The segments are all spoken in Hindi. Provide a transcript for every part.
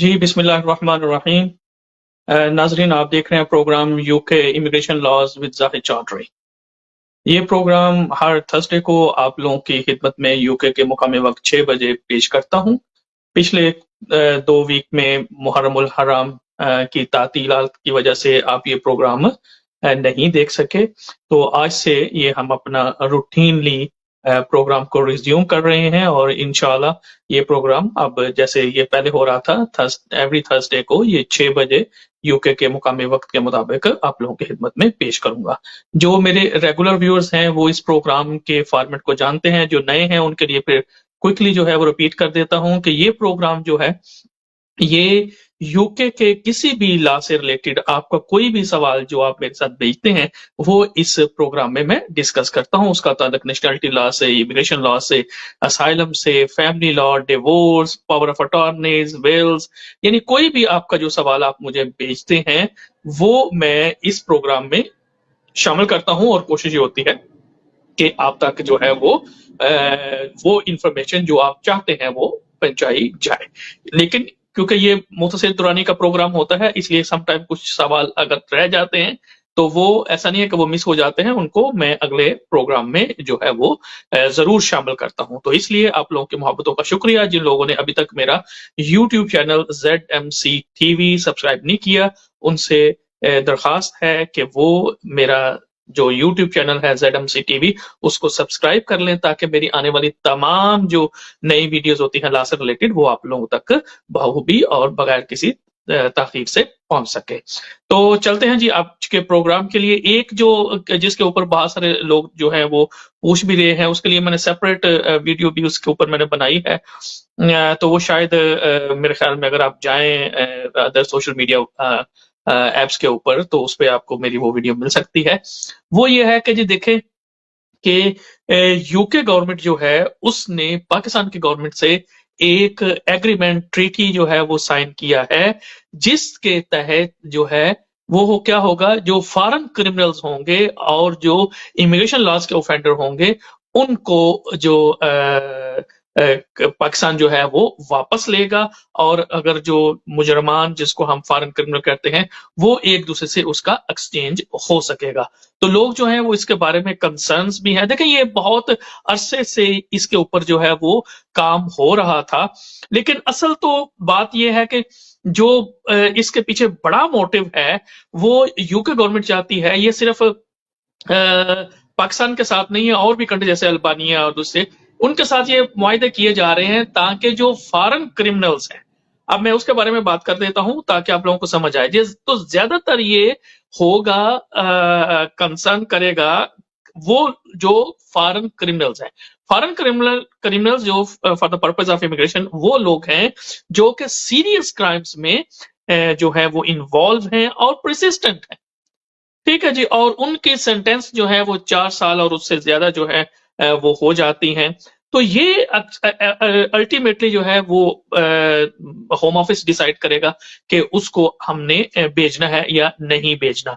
जी, बिस्मिल्लाहिर्रहमानिर्रहीम। नाज़रीन, आप देख रहे हैं program UK immigration laws with Zahid Chaudhry. ये प्रोग्राम हर थर्सडे को आप लोगों की खिदमत में यूके के मुकामी वक़्त 6 बजे पेश करता हूँ। पिछले 2 वीक में मुहर्रमुल हराम की तातीलात की वजह से आप ये प्रोग्राम नहीं देख सके। तो आज से ये हम अपना रूटीनली प्रोग्राम को रिज़्यूम कर रहे हैं और इंशाल्लाह ये प्रोग्राम अब जैसे ये पहले हो रहा था एवरी थर्सडे को ये 6 बजे यूके के मुकामी वक़्त के मुताबिक आप लोगों की खिदमत में पेश करूँगा। जो मेरे रेगुलर व्यूअर्स हैं वो इस प्रोग्राम के फॉर्मेट को जानते हैं, जो नए हैं उनके लिए फिर क्विकली जो है वो रिपीट कर देता हूँ कि ये प्रोग्राम जो है ये यूके के किसी भी लॉ से रिलेटेड आपका कोई भी सवाल जो आप मेरे साथ भेजते हैं वो इस प्रोग्राम में मैं डिस्कस करता हूँ। उसका ताल्लुक नेशनलिटी लॉ से, इमिग्रेशन लॉ से, असाइलम से, family law, divorce, power of attorneys, wills, यानी कोई भी आपका जो सवाल आप मुझे भेजते हैं वो मैं इस प्रोग्राम में शामिल करता हूँ और कोशिश ये होती है कि आप तक जो है वो इंफॉर्मेशन जो आप चाहते हैं वो पहुंचाई जाए। लेकिन क्योंकि ये मुख्तसर दुरानी का प्रोग्राम होता है इसलिए समटाइम कुछ सवाल अगर रह जाते हैं तो वो ऐसा नहीं है कि वो मिस हो जाते हैं, उनको मैं अगले प्रोग्राम में जो है वो जरूर शामिल करता हूं। तो इसलिए आप लोगों की मोहब्बतों का शुक्रिया। जिन लोगों ने अभी तक मेरा YouTube channel ZMC TV subscribe नहीं किया उनसे दरखास्त है कि वो मेरा जो यूट्यूब चैनल है ZMC TV उसको सब्सक्राइब कर लें ताकि मेरी आने वाली तमाम जो नई वीडियोस होती हैं लॉ से रिलेटेड वो आप लोगों तक बखूबी और बगैर किसी ताखीर से पहुंच सके। तो चलते हैं जी आज के प्रोग्राम के लिए। एक जो जिसके ऊपर बहुत सारे लोग जो है वो पूछ भी रहे हैं उसके लिए मैंने सेपरेट वीडियो भी उसके ऊपर मैंने बनाई है। तो वो शायद मेरे ख्याल में अगर आप जाएं अदर सोशल मीडिया एप्स के ऊपर तो उस पर आपको मेरी वो वीडियो मिल सकती है। वो ये है कि जी देखें कि यूके गवर्नमेंट जो है उसने पाकिस्तान की गवर्नमेंट से एक एग्रीमेंट ट्रीटी जो है वो साइन किया है जिसके तहत जो है वो क्या होगा, जो फॉरेन क्रिमिनल्स होंगे और जो इमिग्रेशन लॉज के ऑफेंडर होंगे उनको जो पाकिस्तान जो है वो वापस लेगा और अगर जो मुजरमान जिसको हम फॉरेन क्रिमिनल कहते हैं वो एक दूसरे से उसका एक्सचेंज हो सकेगा। तो लोग जो हैं वो इसके बारे में कंसर्न्स भी हैं। देखिए ये बहुत अरसे से इसके ऊपर जो है वो काम हो रहा था, लेकिन असल तो बात ये है कि जो इसके पीछे बड़ा मोटिव है वो यूके गवर्नमेंट चाहती है ये सिर्फ पाकिस्तान के साथ नहीं है, और भी कंट्री जैसे अल्बानिया और दूसरे उनके साथ ये मुआहदे किए जा रहे हैं ताकि जो फॉरेन क्रिमिनल्स हैं, अब मैं उसके बारे में बात कर देता हूं ताकि आप लोगों को समझ आए। तो ज्यादातर ये होगा कंसर्न करेगा वो जो फॉरेन क्रिमिनल्स हैं। फॉरेन क्रिमिनल्स जो for the purpose of immigration वो लोग हैं जो कि सीरियस क्राइम्स में जो है वो इन्वॉल्व हैं और परसिस्टेंट हैं। ठीक है जी, और उनकी सेंटेंस जो है वो 4 साल और उससे ज्यादा जो है वो हो जाती हैं। तो ये अल्टीमेटली जो है वो होम ऑफिस डिसाइड करेगा कि उसको हमने भेजना है या नहीं भेजना।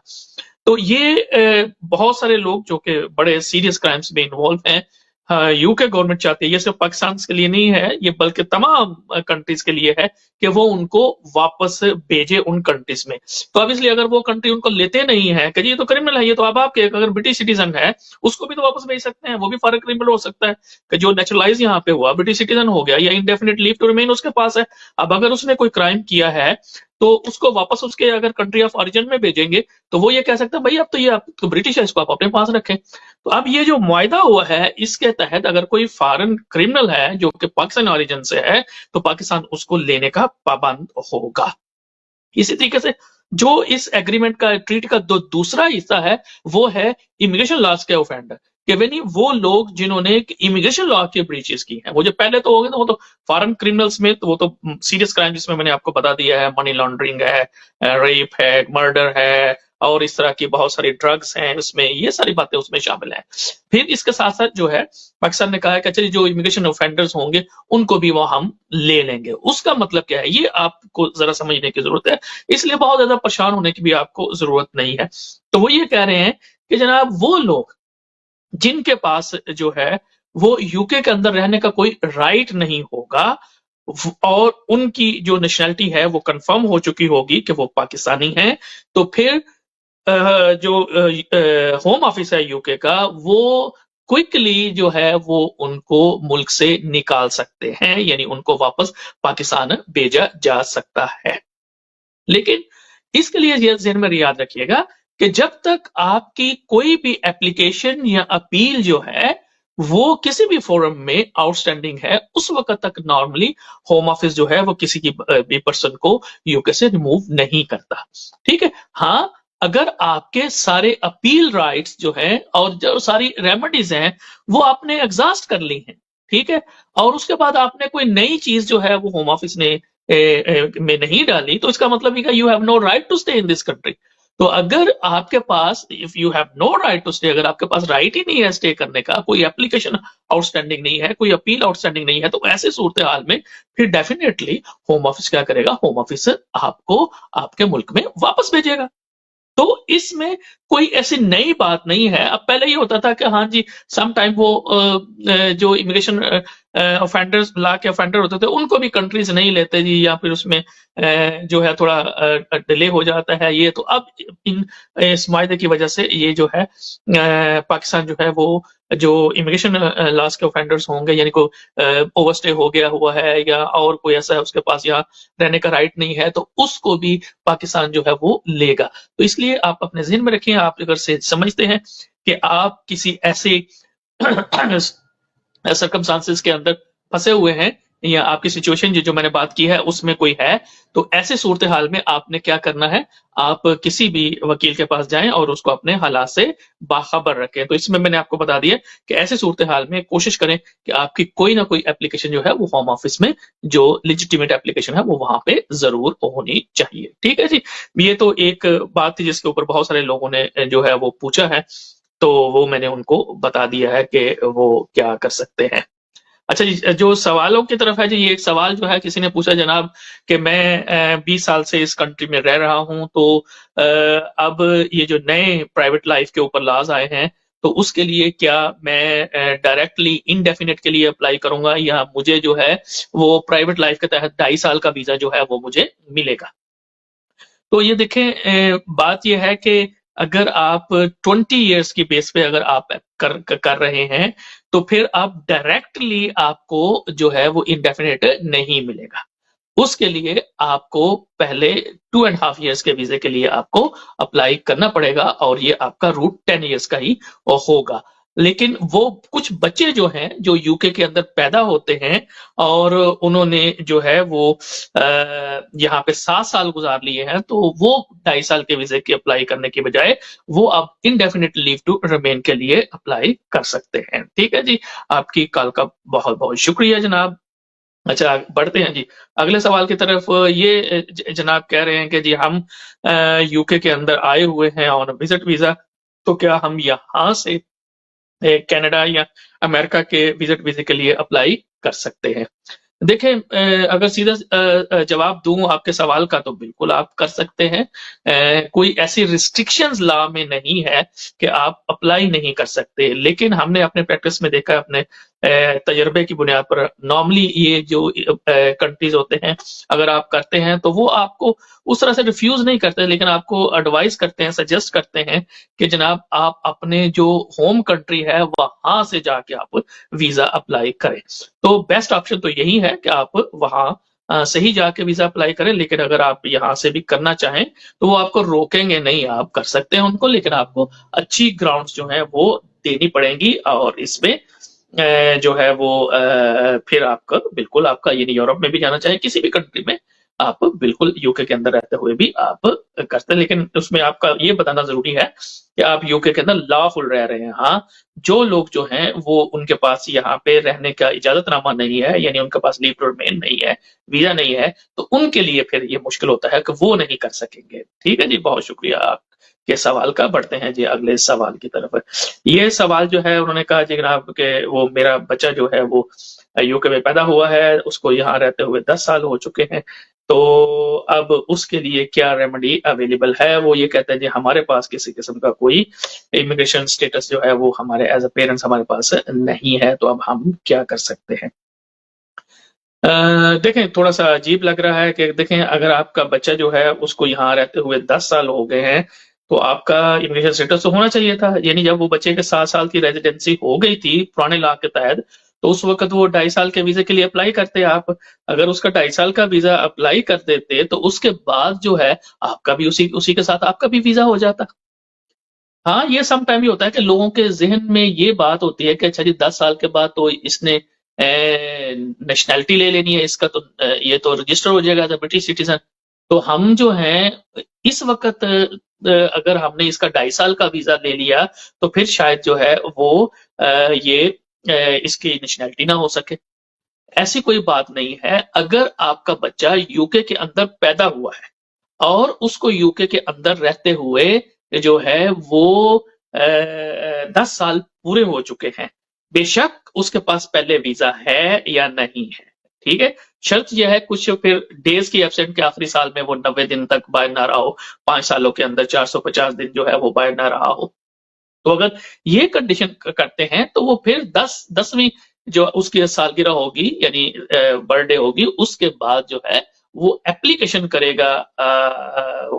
तो ये बहुत सारे लोग जो कि बड़े सीरियस क्राइम्स में इन्वॉल्व हैं, यूके गवर्नमेंट चाहती है, ये सिर्फ पाकिस्तान के लिए नहीं है, ये बल्कि तमाम कंट्रीज के लिए है कि वो उनको वापस भेजे उन कंट्रीज में। तो ऑब्वियसली अगर वो कंट्री उनको लेते नहीं है कि ये तो क्रिमिनल है, ये तो अब आपके अगर ब्रिटिश सिटीजन है उसको भी तो वापस भेज सकते हैं, वो भी फॉरेन क्रिमिनल हो सकता है कि जो नेचुरलाइज यहाँ पे हुआ ब्रिटिश सिटीजन हो गया या इंडेफिनिट लीव टू रिमेन उसके पास है। अब अगर उसने कोई क्राइम किया है तो उसको वापस उसके अगर कंट्री ऑफ ओरिजिन में भेजेंगे तो वो ये कह सकता है भाई अब तो ये आप तो ब्रिटिश है, इसको आप अपने पास रखें। तो अब ये जो मुआहदा हुआ है इसके तहत अगर कोई फॉरेन क्रिमिनल है जो कि पाकिस्तान ओरिजिन से है तो पाकिस्तान उसको लेने का पाबंद होगा। इसी तरीके से जो इस एग्रीमेंट का ट्रीट का दूसरा हिस्सा है वो है इमिग्रेशन लॉज के ऑफेंडर, कि यानी वो लोग जिन्होंने इमिग्रेशन लॉ के ब्रीचेस की हैं। वो जो पहले तो हो गए वो तो फॉरेन क्रिमिनल्स में तो वो तो सीरियस क्राइम जिसमें मैंने आपको बता दिया है, मनी लॉन्ड्रिंग है, रेप है, मर्डर है और इस तरह की बहुत सारी ड्रग्स हैं उसमें, ये सारी बातें उसमें शामिल हैं। फिर इसके साथ साथ जो है पाकिस्तान ने कहा है कि चलिए जो इमिग्रेशन ऑफेंडर्स होंगे उनको भी वो हम ले लेंगे। उसका मतलब क्या है ये आपको जरा समझने की जरूरत है, इसलिए बहुत ज्यादा परेशान होने की भी आपको जरूरत नहीं है। तो वो ये कह रहे हैं कि जनाब वो लोग जिनके पास जो है वो यूके के अंदर रहने का कोई राइट नहीं होगा और उनकी जो नेशनैलिटी है वो कंफर्म हो चुकी होगी कि वो पाकिस्तानी हैं, तो फिर जो होम ऑफिस है यूके का, वो क्विकली जो है वो उनको मुल्क से निकाल सकते हैं, यानी उनको वापस पाकिस्तान भेजा जा सकता है। लेकिन इसके लिए ये ज़हन में याद रखिएगा कि जब तक आपकी कोई भी एप्लीकेशन या अपील जो है वो किसी भी फोरम में आउटस्टैंडिंग है, उस वक्त तक नॉर्मली होम ऑफिस जो है वो किसी की भी पर्सन को यूके से रिमूव नहीं करता। ठीक है, हाँ, अगर आपके सारे अपील राइट्स जो हैं और जो सारी रेमेडीज हैं वो आपने एग्जॉस्ट कर ली हैं, ठीक है, और उसके बाद आपने कोई नई चीज जो है वो होम ऑफिस ने में नहीं डाली, तो इसका मतलब है you have no right to stay in this country. तो अगर आपके पास, if you have no right to stay, अगर आपके पास राइट ही नहीं है स्टे करने का, कोई एप्लीकेशन आउटस्टैंडिंग नहीं है, कोई अपील आउटस्टैंडिंग नहीं है, तो ऐसे सूरत हाल में फिर डेफिनेटली होम ऑफिस क्या करेगा, होम ऑफिस आपको आपके मुल्क में वापस भेजेगा। तो इसमें कोई ऐसी नई बात नहीं है। अब पहले ये होता था कि हाँ जी, सम टाइम वो जो इमिग्रेशन ऑफेंडर्स, ला के ऑफेंडर होते थे, उनको भी कंट्रीज नहीं लेते जी, या फिर उसमें जो है थोड़ा डिले हो जाता है। ये तो अब इन इस मायदे की वजह से ये जो है पाकिस्तान जो है वो जो इमिग्रेशन लॉस के ऑफेंडर्स होंगे, यानी को ओवरस्टे हो गया हुआ है या और कोई ऐसा है उसके पास यहाँ रहने का राइट नहीं है, तो उसको भी पाकिस्तान जो है वो लेगा। तो इसलिए आप अपने ज़हन में रखें, आप अगर से समझते हैं कि आप किसी ऐसे सर्कमस्टांसेस के अंदर फंसे हुए हैं, या आपकी सिचुएशन जो मैंने बात की है उसमें कोई है, तो ऐसे सूरत हाल में आपने क्या करना है, आप किसी भी वकील के पास जाएं और उसको अपने हालात से बाखबर रखें। तो इसमें मैंने आपको बता दिया कि ऐसे सूरत हाल में कोशिश करें कि आपकी कोई ना कोई एप्लीकेशन जो है वो होम ऑफिस में, जो लेजिटिमेट एप्लीकेशन है वो वहां पे जरूर होनी चाहिए। ठीक है जी, ये तो एक बात थी जिसके ऊपर बहुत सारे लोगों ने जो है वो पूछा है, तो वो मैंने उनको बता दिया है कि वो क्या कर सकते हैं। अच्छा जी, जो सवालों की तरफ है जी, ये एक सवाल जो है किसी ने पूछा जनाब कि मैं 20 साल से इस कंट्री में रह रहा हूं, तो अब ये जो नए प्राइवेट लाइफ के ऊपर लॉज आए हैं, तो उसके लिए क्या मैं डायरेक्टली इनडेफिनेट के लिए अप्लाई करूंगा, या मुझे जो है वो प्राइवेट लाइफ के तहत 2.5 साल का वीजा जो है वो मुझे मिलेगा। तो ये देखें, बात ये है कि अगर आप 20 इयर्स की बेस पे अगर आप कर रहे हैं, तो फिर आप डायरेक्टली आपको जो है वो इंडेफिनेट नहीं मिलेगा। उसके लिए आपको पहले 2.5 इयर्स के वीजे के लिए आपको अप्लाई करना पड़ेगा, और ये आपका रूट 10 इयर्स का ही होगा। लेकिन वो कुछ बच्चे जो हैं जो यूके के अंदर पैदा होते हैं और उन्होंने जो है वो यहाँ पे 7 साल गुजार लिए हैं, तो वो 2.5 साल के वीजे की अप्लाई करने के बजाय वो आप इनडेफिनेट लीव टू रिमेन के लिए अप्लाई कर सकते हैं। ठीक है जी, आपकी कॉल का बहुत बहुत शुक्रिया जनाब। अच्छा, बढ़ते हैं जी अगले सवाल की तरफ। ये जनाब कह रहे हैं कि जी हम यूके के अंदर आए हुए हैं ऑन विजिट वीजा, तो क्या हम यहाँ से कनाडा या अमेरिका के विजिट वीजे के लिए अप्लाई कर सकते हैं? देखें, अगर सीधा जवाब दूं आपके सवाल का, तो बिल्कुल आप कर सकते हैं। कोई ऐसी रिस्ट्रिक्शंस लॉ में नहीं है कि आप अप्लाई नहीं कर सकते, लेकिन हमने अपने प्रैक्टिस में देखा, अपने तजर्बे की बुनियाद पर, नॉर्मली ये जो कंट्रीज होते हैं, अगर आप करते हैं तो वो आपको उस तरह से रिफ्यूज नहीं करते, लेकिन आपको एडवाइस करते हैं, सजेस्ट करते हैं कि जनाब आप अपने जो होम कंट्री है वहां से जाके आप वीजा अप्लाई करें। तो बेस्ट ऑप्शन तो यही है कि आप वहां से ही जाके वीजा अप्लाई करें। लेकिन अगर आप यहाँ से भी करना चाहें तो वो आपको रोकेंगे नहीं, आप कर सकते हैं उनको, लेकिन आपको अच्छी ग्राउंड्स जो है वो देनी पड़ेंगी, और इसमें जो है वो फिर आपका बिल्कुल, आपका यानी यूरोप में भी जाना चाहे किसी भी कंट्री में, आप बिल्कुल यूके के अंदर रहते हुए भी आप करते हैं। लेकिन उसमें आपका ये बताना जरूरी है कि आप यूके के अंदर लॉफुल रह रहे हैं। हाँ, जो लोग जो हैं वो उनके पास यहाँ पे रहने का इजाजतनामा नहीं है, यानी उनके पास लीव टू रिमेन नहीं है, वीजा नहीं है, तो उनके लिए फिर ये मुश्किल होता है कि वो नहीं कर सकेंगे। ठीक है जी, बहुत शुक्रिया आपके सवाल का। बढ़ते हैं जी अगले सवाल की तरफ। ये सवाल जो है उन्होंने कहा जी जनाब कि वो मेरा बच्चा जो है वो यूके में पैदा हुआ है, उसको यहाँ रहते हुए 10 साल हो चुके हैं, तो अब उसके लिए क्या रेमेडी अवेलेबल है? वो ये कहते हैं जी हमारे पास किसी किस्म का कोई इमिग्रेशन स्टेटस जो है वो हमारे एज अ पेरेंट्स हमारे पास नहीं है, तो अब हम क्या कर सकते हैं? देखें थोड़ा सा अजीब लग रहा है कि देखें अगर आपका बच्चा जो है उसको यहाँ रहते हुए 10 साल हो गए हैं तो आपका इमिग्रेशन स्टेटस तो होना चाहिए था। यानी जब वो बच्चे के 7 साल की रेजिडेंसी हो गई थी पुराने लॉ के तहत तो उस वक्त वो 2.5 साल के वीजे के लिए अप्लाई करते आप। अगर उसका 2.5 साल का वीजा अप्लाई कर देते तो उसके बाद जो है आपका भी उसी उसी के साथ आपका भी वीजा हो जाता। हाँ, ये सम टाइम भी होता है कि लोगों के ज़हन में ये बात होती है कि अच्छा जी 10 साल के बाद तो इसने नेशनैलिटी ले लेनी है, इसका तो ये तो रजिस्टर हो जाएगा एज़ अ ब्रिटिश सिटीज़न। तो हम जो हैं इस वक़्त अगर हमने इसका 2.5 साल का वीज़ा ले लिया, तो फिर शायद जो है वो ये इसकी नेशनैलिटी ना हो सके। ऐसी कोई बात नहीं है, अगर आपका बच्चा यूके के अंदर पैदा हुआ है और उसको यूके के अंदर रहते हुए जो है वो 10 साल पूरे हो चुके हैं, बेशक उसके पास पहले वीजा है या नहीं है, ठीक है। शर्त यह है कुछ फिर डेज की एब्सेंट के आखिरी साल में वो 90 दिन तक बाहर ना रहा हो, 5 सालों के अंदर 450 दिन जो है वो बाहर ना रहा हो। तो अगर ये कंडीशन करते हैं तो वो फिर 10वीं जो उसकी सालगिरह होगी यानी बर्थडे होगी उसके बाद जो है वो एप्लीकेशन करेगा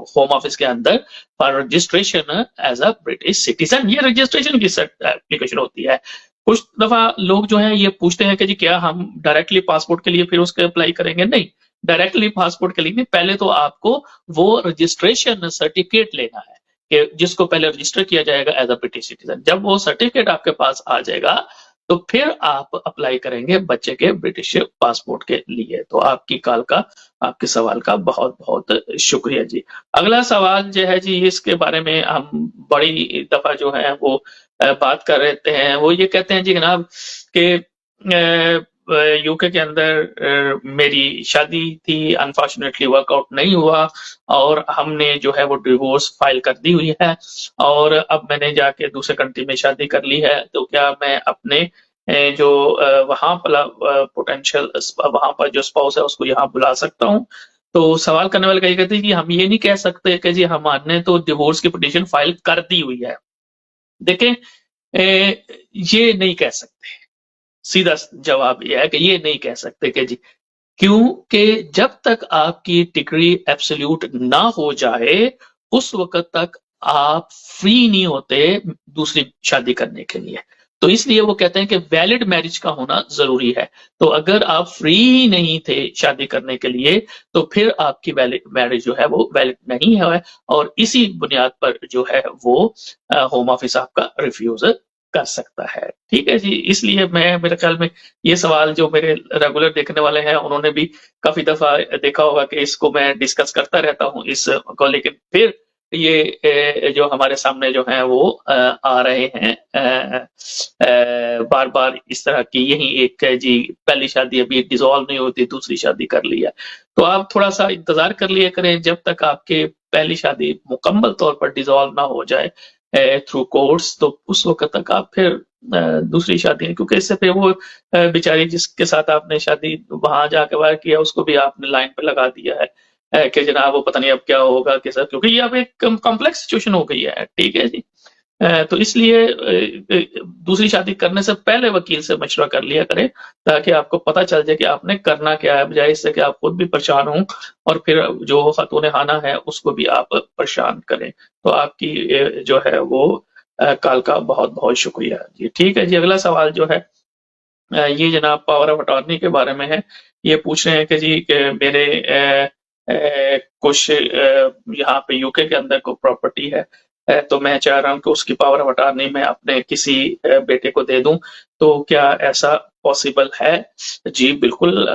होम ऑफिस के अंदर for registration as a British citizen. ये रजिस्ट्रेशन की एप्लीकेशन होती है। कुछ दफा लोग जो है ये पूछते हैं कि जी क्या हम डायरेक्टली पासपोर्ट के लिए फिर उसके अप्लाई करेंगे? नहीं, डायरेक्टली पासपोर्ट के लिए नहीं, पहले तो आपको वो रजिस्ट्रेशन सर्टिफिकेट लेना है कि जिसको पहले रजिस्टर किया जाएगा एज अ ब्रिटिश सिटीजन। जब वो सर्टिफिकेट आपके पास आ जाएगा तो फिर आप अप्लाई करेंगे बच्चे के ब्रिटिश पासपोर्ट के लिए। तो आपके सवाल का बहुत बहुत शुक्रिया जी। अगला सवाल जो है जी इसके बारे में हम बड़ी दफा जो है वो बात कर रहे हैं। वो ये कहते हैं जी जनाब कि यूके के अंदर मेरी शादी थी, अनफॉर्चुनेटली वर्कआउट नहीं हुआ और हमने जो है वो डिवोर्स फाइल कर दी हुई है और अब मैंने जाके दूसरे कंट्री में शादी कर ली है। तो क्या मैं अपने जो वहां पर पोटेंशियल वहां पर जो स्पाउस है उसको यहाँ बुला सकता हूँ? तो सवाल करने वाले का ये कहते हैं कि हम ये नहीं कह सकते कि जी हमने तो डिवोर्स की पिटीशन फाइल कर दी हुई है। देखें ये नहीं कह सकते, सीधा जवाब ये है कि ये नहीं कह सकते कि जी क्योंकि जब तक आपकी डिग्री एब्सोल्यूट ना हो जाए उस वक्त तक आप फ्री नहीं होते दूसरी शादी करने के लिए। तो इसलिए वो कहते हैं कि वैलिड मैरिज का होना जरूरी है। तो अगर आप फ्री नहीं थे शादी करने के लिए तो फिर आपकी वैलिड मैरिज जो है वो वैलिड नहीं है और इसी बुनियाद पर जो है वो होम ऑफिस आपका रिफ्यूज कर सकता है। ठीक है जी, इसलिए मैं मेरे ख्याल में ये सवाल जो मेरे रेगुलर देखने वाले हैं उन्होंने भी काफी दफा देखा होगा कि इसको मैं डिस्कस करता रहता हूँ इसको, लेकिन फिर ये जो हमारे सामने जो है वो आ रहे हैं बार बार इस तरह की। यही एक है जी पहली शादी अभी डिसॉल्व नहीं होती, दूसरी शादी कर ली है। तो आप थोड़ा सा इंतजार कर लिया करें जब तक आपके पहली शादी मुकम्मल तौर पर डिसॉल्व ना हो जाए थ्रू कोर्ट्स। तो उस वक्त तक आप फिर दूसरी शादी है, क्योंकि इससे फिर वो बेचारी जिसके साथ आपने शादी वहां जाके वार किया उसको भी आपने लाइन पे लगा दिया है कि जनाब वो पता नहीं अब क्या होगा कि सर, क्योंकि ये अब एक कॉम्प्लेक्स सिचुएशन हो गई है। ठीक है जी, तो इसलिए दूसरी शादी करने से पहले वकील से मशवरा कर लिया करें ताकि आपको पता चल जाए कि आपने करना क्या है, बजाय इससे कि आप खुद भी परेशान हों और फिर जो खातून खाना है उसको भी आप परेशान करें। तो आपकी जो है वो कॉल का बहुत बहुत शुक्रिया जी। ठीक है जी, अगला सवाल जो है ये जनाब पावर ऑफ अटॉर्नी के बारे में है। ये पूछ रहे हैं कि जी कि मेरे कुछ यहाँ पे यूके के अंदर कोई प्रॉपर्टी है तो मैं चाह रहा हूँ कि उसकी पावर ऑफ अटॉर्नी मैं अपने किसी बेटे को दे दूं, तो क्या ऐसा पॉसिबल है? जी बिल्कुल,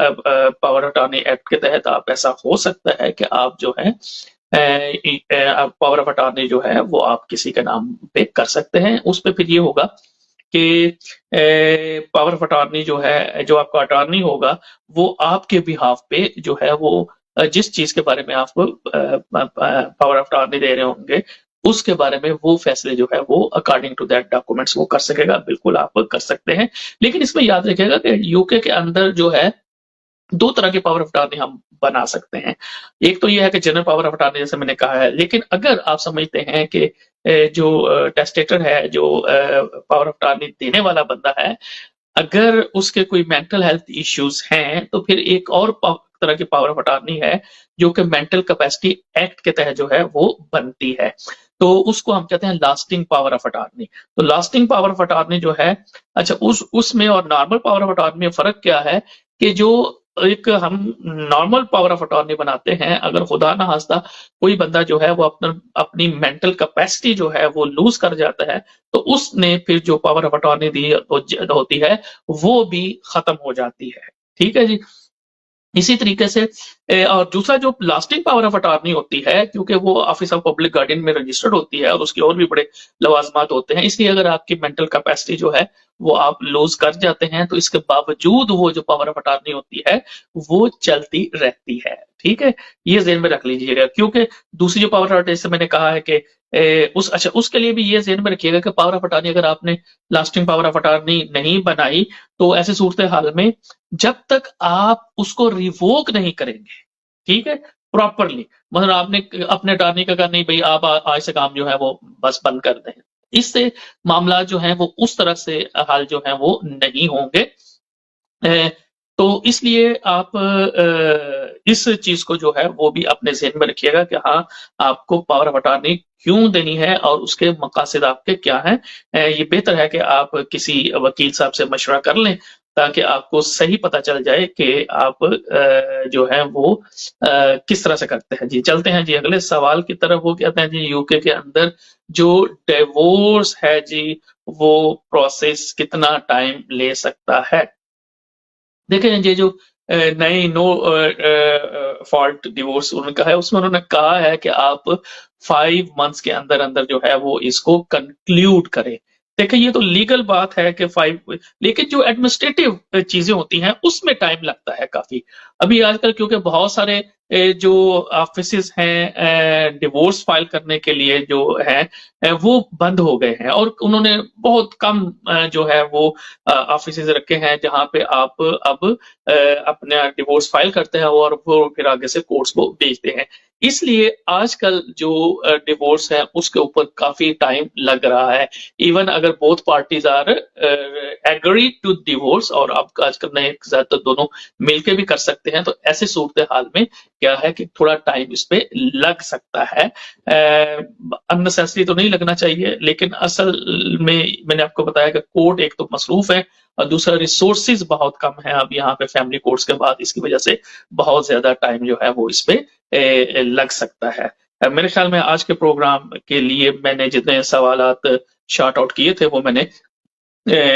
पावर ऑफ अटॉर्नी एक्ट के तहत आप ऐसा हो सकता है कि आप जो है पावर ऑफ अटॉर्नी जो है वो आप किसी के नाम पे कर सकते हैं। उस पे फिर ये होगा कि पावर ऑफ अटॉर्नी जो है, जो आपका अटॉर्नी होगा वो आपके बिहाफ पे जो है वो जिस चीज के बारे में आपको पावर ऑफ अटॉर्नी दे रहे होंगे उसके बारे में वो फैसले जो है वो अकॉर्डिंग टू दैट डॉक्यूमेंट्स वो कर सकेगा। बिल्कुल आप कर सकते हैं, लेकिन इसमें याद रखिएगा कि यूके के अंदर जो है दो तरह की पावर ऑफ अटॉर्नी हम बना सकते हैं। एक तो ये है कि जनरल पावर ऑफ अटॉर्नी जैसे मैंने कहा है, लेकिन अगर आप समझते हैं कि जो टेस्टेटर है, जो पावर ऑफ अटॉर्नी देने वाला बंदा है, अगर उसके कोई मेंटल हेल्थ इश्यूज हैं तो फिर एक और तरह की पावर ऑफ अटॉर्नी है जो कि मेंटल कैपेसिटी एक्ट के तहत जो है वो बनती है। तो उसको हम कहते हैं लास्टिंग पावर ऑफ अटॉर्नी। तो लास्टिंग पावर ऑफ अटॉर्नी जो है, अच्छा उसमें और नॉर्मल पावर ऑफ अटॉर्नी में फर्क क्या है कि जो एक हम नॉर्मल पावर ऑफ अटॉर्नी बनाते हैं, अगर खुदा ना खास्ता कोई बंदा जो है वो अपनी मेंटल कैपेसिटी जो है वो लूज कर जाता है, तो उसने फिर जो पावर ऑफ अटॉर्नी दी होती है वो भी खत्म हो जाती है। ठीक है जी। इसी तरीके से और दूसरा जो लास्टिंग पावर ऑफ अटॉर्नी होती है, क्योंकि वो ऑफिस ऑफ पब्लिक गार्डियन में रजिस्टर्ड होती है और उसके और भी बड़े लवाजमात होते हैं, इसलिए अगर आपकी मेंटल कैपेसिटी जो है वो आप लूज कर जाते हैं तो इसके बावजूद वो जो पावर ऑफ अटॉर्नी होती है वो चलती रहती है। ठीक है, ये जेहन में रख लीजिएगा, क्योंकि दूसरी जो पावर ऑफ अटॉर्नी, जैसे मैंने कहा है कि उसके लिए भी ये जेहन में रखिएगा कि पावर ऑफ अटॉर्नी अगर आपने लास्टिंग पावर ऑफ अटॉर्नी नहीं बनाई तो ऐसे सूरत हाल में जब तक आप उसको रिवोक नहीं करेंगे, ठीक है, प्रॉपरली, मतलब आपने अपने अटॉर्नी का कहा नहीं भाई आप आज से काम जो है वो बस बंद कर दें, इससे मामला जो है वो उस तरह से हल जो है वो नहीं होंगे। तो इसलिए आप इस चीज को जो है वो भी अपने ज़हन में रखिएगा कि हाँ, आपको पावर ऑफ अटॉर्नी क्यों देनी है और उसके मकासद आपके क्या हैं। ये बेहतर है कि आप किसी वकील साहब से मशवरा कर लें ताकि आपको सही पता चल जाए कि आप जो है वो किस तरह से करते हैं। जी चलते हैं जी अगले सवाल की तरफ। वो कहते हैं जी यूके के अंदर जो डिवोर्स है जी वो प्रोसेस कितना टाइम ले सकता है। देखें ये जो नई नो फॉल्ट डिवोर्स उनका है उसमें उन्होंने कहा है कि आप 5 मंथ्स के अंदर अंदर जो है वो इसको कंक्लूड करें। देखिए ये तो लीगल बात है कि 5, लेकिन जो एडमिनिस्ट्रेटिव चीजें होती हैं उसमें टाइम लगता है काफी। अभी आजकल क्योंकि बहुत सारे जो ऑफिस हैं डिवोर्स फाइल करने के लिए जो है वो बंद हो गए हैं और उन्होंने बहुत कम जो है वो ऑफिस रखे हैं जहां पे आप अब अपना डिवोर्स फाइल करते हैं और वो फिर आगे से कोर्ट्स को भेजते हैं। इसलिए आजकल जो डिवोर्स है उसके ऊपर काफी टाइम लग रहा है। इवन अगर both parties are agree to divorce और आप आजकल नए ज्यादातर दोनों मिलके भी कर सकते हैं, तो ऐसे सूरत हाल में क्या है कि थोड़ा टाइम इस पे लग सकता है। अननेसेसरी तो नहीं लगना चाहिए, लेकिन असल में मैंने आपको बताया कि कोर्ट एक तो मसरूफ है और दूसरा रिसोर्सेज बहुत कम है अब यहाँ पे फैमिली कोर्ट्स के बाद, इसकी वजह से बहुत ज्यादा टाइम जो है वो इस पे लग सकता है। मेरे ख्याल में आज के प्रोग्राम के लिए मैंने जितने सवालात शॉर्ट आउट किए थे वो मैंने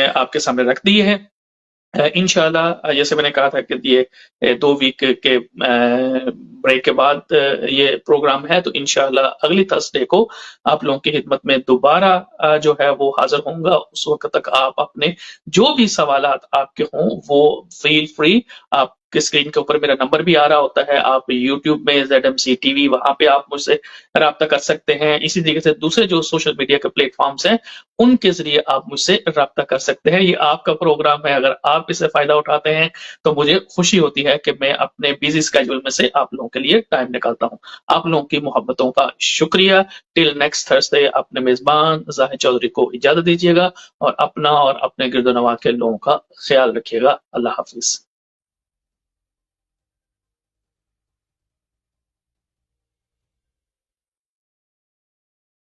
आपके सामने रख दिए हैं। इंशाल्लाह जैसे मैंने कहा था कि ये 2 वीक के ब्रेक के बाद ये प्रोग्राम है, तो इंशाल्लाह अगली थर्सडे को आप लोगों की खिदमत में दोबारा जो है वो हाजिर होऊंगा। उस वक्त तक आप अपने जो भी सवालात आपके हों वो फील फ्री, आपके स्क्रीन के ऊपर मेरा नंबर भी आ रहा होता है, आप यूट्यूब में ZMC TV वहां पे आप मुझसे राब्ता कर सकते हैं। इसी तरीके से दूसरे जो सोशल मीडिया के प्लेटफॉर्म्स हैं उनके जरिए आप मुझसे राब्ता कर सकते हैं। ये आपका प्रोग्राम है, अगर आप इससे फायदा उठाते हैं तो मुझे खुशी होती है कि मैं अपने बिजी स्केड्यूल में से आप लोगों के लिए टाइम निकालता हूँ। आप लोगों की मोहब्बतों का शुक्रिया। टिल नेक्स्ट थर्सडे अपने मेजबान जाहिद चौधरी को इजाजत दीजिएगा और अपना और अपने गिरदोनवा के लोगों का ख्याल रखिएगा। अल्लाह हाफिज।